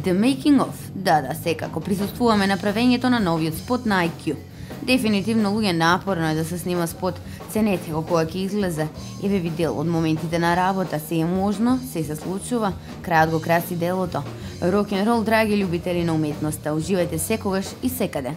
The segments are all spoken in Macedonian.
The Making of. Да, секако присуствуваме на правењето на новиот спот на IQ. Дефинитивно луѓе напорно е да се снима спот, ценете го кога ќе излезе. Еве ви дел од моментите на работа, се е можно, се случува, крајот го краси делото. Рок-н-рол, драги љубители на уметноста, уживајте секогаш и секаде.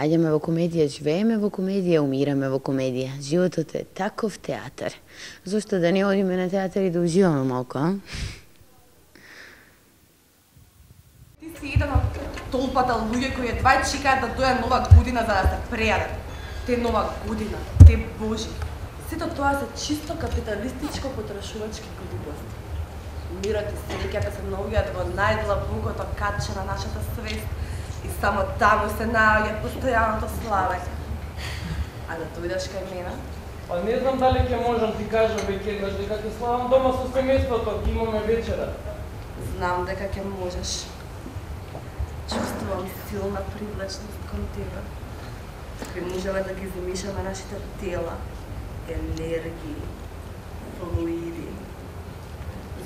Раѓаме во комедија, живееме во комедија, умираме во комедија. Животот е таков театар. Зошто да не одиме на театар и да уживаме малку, а? Ти си еден од толпата луѓе кои едва чекаат да доја нова година за да се прејадат. Те нова година, те божи. Сето тоа се чисто капиталистичко потрошувачки глупости. Мирот и среќата се наоѓаат во најдлабокото катче на нашата свест. И само таму се наоѓа постојаното славење. А да дојдеш кај мене? Па не знам дали ќе можам ти кажам веќе еднаш дека ќе славам дома со семејството, ќе имаме вечера. Знам дека ќе можеш. Чувствувам силна привлечност кон тебе. Би можеле да ги замишаме нашите тела, енергии, флуиди.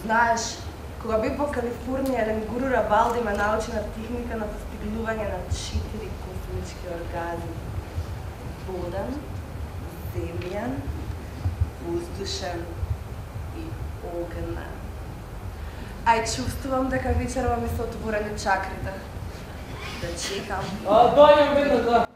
Знаеш, кога бев во Калифорнија, еден гуру Рабалди ме научи на техника на постигнување на 4 космички оргазми. Воден, земјан, воздушен и огнен. Ај чувствувам дека вечерва ми се отворени чакрите. Да чекам. Дојам веднаш, да.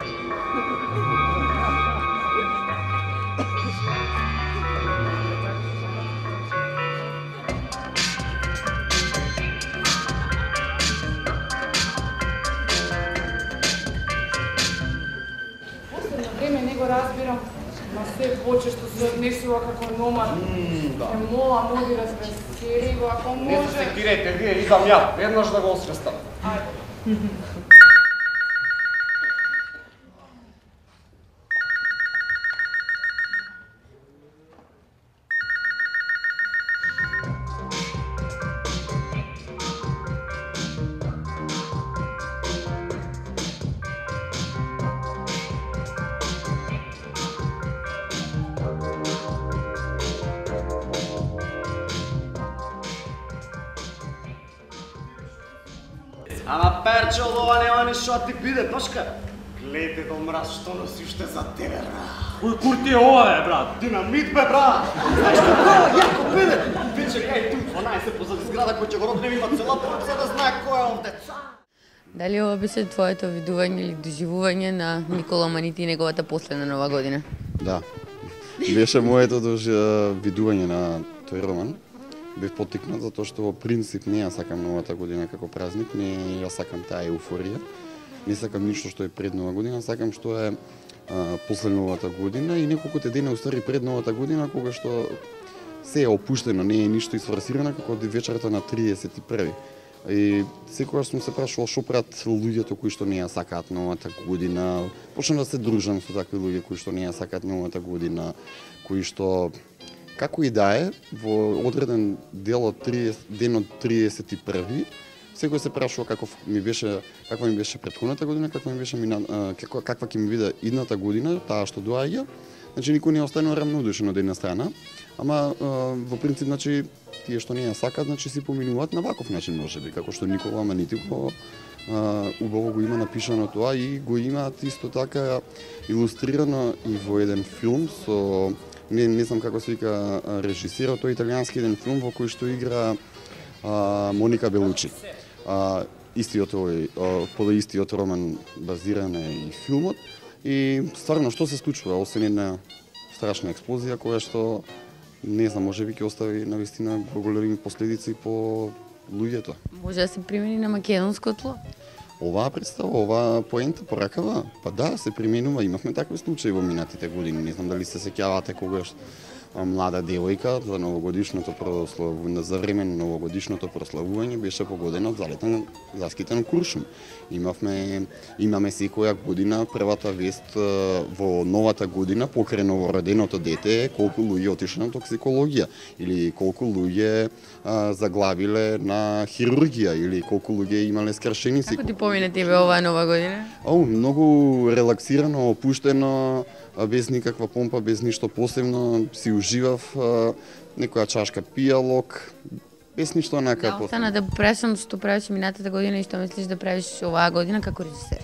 Разбирам, ма се почесто се однесува како номад. Ме мола, моги развесели го, ако може... Не се секирете, вие, идам ја, еднаш да го освестам. Ајде. Ама перче, ова нема ништо да ти биде, пашка. Гледај го мраз што носи уште за тебе, брат. Кој курти е ова, бе, брат? Динамит, бе, брат. Знаеш како јако биде. Вечер ја и тут 12 позади зграда кој ќе го роднем има цела порца да знае кој е овде. Дали ова беше твоето видување или доживување на Никола Манити и неговата последна нова година? Да. Беше моето видување на тој роман. Бев поттикнат затоа што во принцип не ја сакам новата година како празник, не ја сакам таа еуфорија. Не сакам ништо што е пред нова година, сакам што е после новата година и неколку дена устави пред новата година, кога што се е опуштено, не е ништо изфорсирано, како вечерта на 31. И секогаш сум се прашувал што прават луѓето кои што не ја сакаат новата година. Почнав да се дружам со такви луѓе кои што не ја сакаат новата година, кои што како и да е во одреден дел од ден од 31 секој се прашува каква ми беше претходната година, каква ќе ми биде идната година, таа што доаѓа. Значи никој не останува рамнодушен од една страна, ама во принцип значи тие што не ја сакаат, значи си поминуваат на ваков начин можеби, како што Никола Манитико убаво го има напишано тоа и го имаат исто така илустрирано и во еден филм со не знам како се вика режисерот, тој италијански еден филм во кој што игра Моника Белучи. Истиот по истиот роман базиран е и филмот. И стварно што се случува, освен една страшна експлозија која што не знам, можеби ќе остави навистина големи последици по луѓето. Може да се примени на македонско тло? Оваа представа, оваа поента, поракава, па да, се применува. Имавме такви случаи во минатите години. Не знам дали се сеќавате когаш млада девојка за новогодишното прославување, за време на новогодишното прославување беше погодена од залетен заскитен куршум. Имаме секоја година првата вест во новата година покрај новороденото дете колку луѓе отишли на токсикологија или колку луѓе заглавиле на хирургија или колку луѓе имале скршеници. Како ти помине тебе оваа нова година? Многу релаксирано, опуштено, без никаква помпа, без ништо посебно, си уживав некоја чашка пијалок, без ништо онака посебно. Остана да прашам што правиш минатата година и што мислиш да правиш оваа година како режисер?